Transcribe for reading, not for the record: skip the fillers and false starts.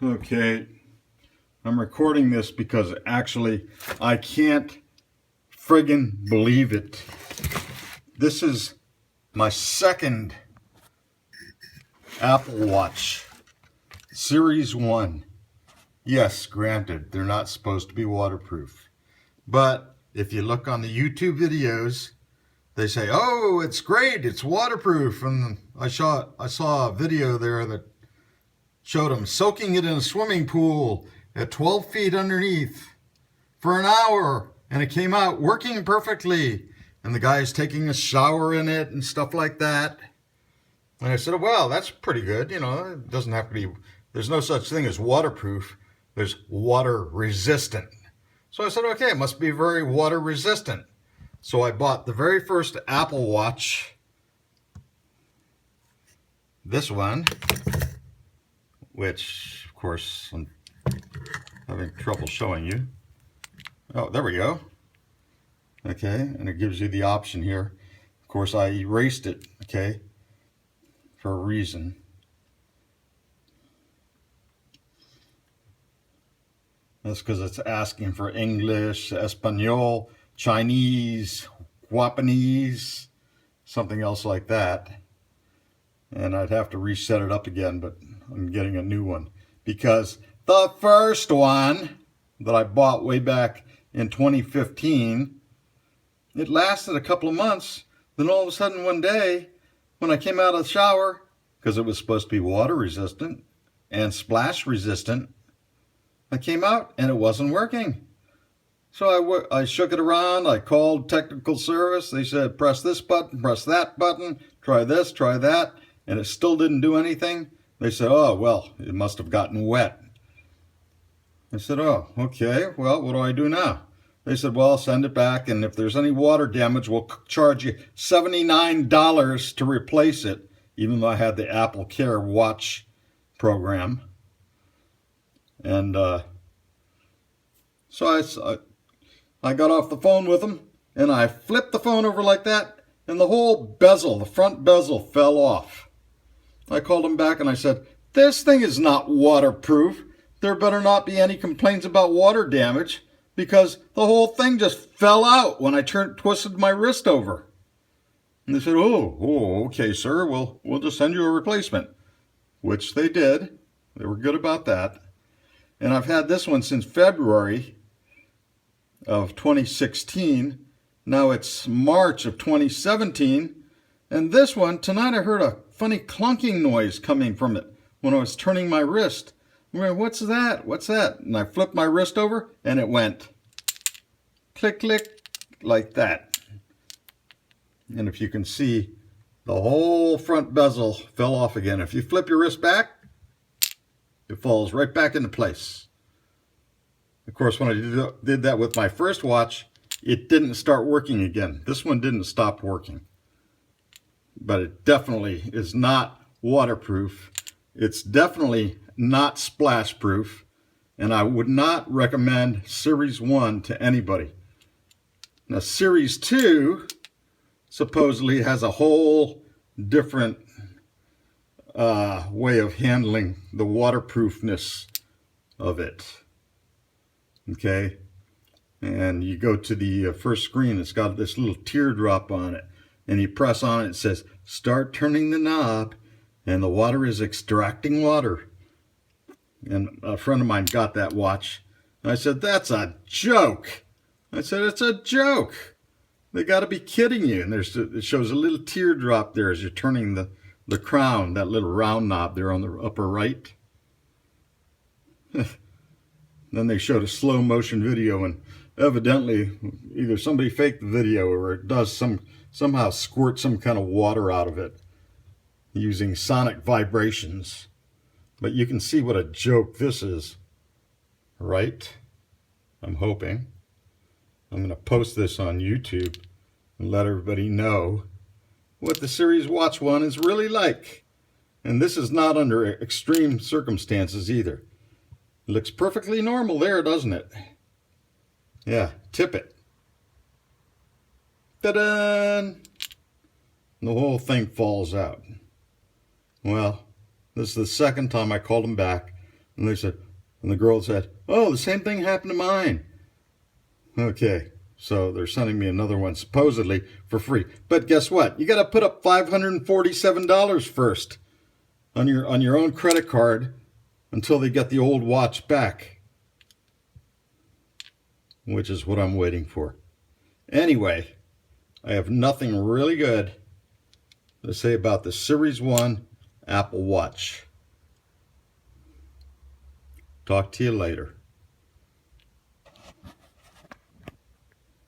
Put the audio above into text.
Okay, I'm recording this because actually I can't friggin' believe it. This is my second Apple Watch, Series 1. Yes, granted, they're not supposed to be waterproof. But if you look on the YouTube videos, they say, oh, it's great, it's waterproof. And I saw a video there that showed them soaking it in a swimming pool at 12 feet underneath for an hour, and it came out working perfectly. And the guy's taking a shower in it and stuff like that. And I said, well, that's pretty good. You know, it doesn't have to be, there's no such thing as waterproof. There's water resistant. So I said, okay, it must be very water resistant. So I bought the very first Apple Watch, this one, which, of course, I'm having trouble showing you. Oh, there we go. Okay, and it gives you the option here. Of course, I erased it, okay, for a reason. That's because it's asking for English, Espanol, Chinese, Japanese, something else like that. And I'd have to reset it up again, but I'm getting a new one. Because the first one that I bought way back in 2015, it lasted a couple of months. Then all of a sudden one day, when I came out of the shower, because it was supposed to be water resistant and splash resistant, I came out and it wasn't working. So I shook it around. I called technical service. They said, press this button, press that button, try this, try that. And it still didn't do anything. They said, oh, well, it must have gotten wet. I said, oh, okay, well, what do I do now? They said, well, send it back, and if there's any water damage, we'll charge you $79 to replace it, even though I had the Apple Care Watch program. And so I got off the phone with them, and I flipped the phone over like that, and the whole bezel, the front bezel, fell off. I called them back and I said, this thing is not waterproof. There better not be any complaints about water damage, because the whole thing just fell out when I twisted my wrist over. And they said, oh, okay, sir, we'll just send you a replacement, which they did. They were good about that. And I've had this one since February of 2016. Now it's March of 2017. And this one, tonight I heard a funny clunking noise coming from it when I was turning my wrist. I'm going, what's that? What's that? And I flipped my wrist over and it went click, click, like that. And if you can see, the whole front bezel fell off again. If you flip your wrist back, it falls right back into place. Of course, when I did that with my first watch, it didn't start working again. This one didn't stop working. But it definitely is not waterproof. It's definitely not splash proof. And I would not recommend Series 1 to anybody. Now, Series 2 supposedly has a whole different way of handling the waterproofness of it. Okay, and you go to the first screen, it's got this little teardrop on it, and you press on it, it says, start turning the knob, and the water is extracting water. And a friend of mine got that watch, and I said, that's a joke. I said, it's a joke. They got to be kidding you. And it shows a little teardrop there as you're turning the crown, that little round knob there on the upper right. Then they showed a slow motion video, and evidently either somebody faked the video or it does somehow squirt some kind of water out of it using sonic vibrations. But you can see what a joke this is, right? I'm hoping. I'm going to post this on YouTube and let everybody know what the Series Watch 1 is really like. And this is not under extreme circumstances either. It looks perfectly normal there, doesn't it? Yeah, tip it. Ta-da! The whole thing falls out. Well, this is the second time I called them back. And they said, and the girl said, oh, the same thing happened to mine. Okay, so they're sending me another one supposedly for free. But guess what? You got to put up $547 first on your own credit card until they get the old watch back, which is what I'm waiting for. Anyway, I have nothing really good to say about the Series 1 Apple Watch. Talk to you later.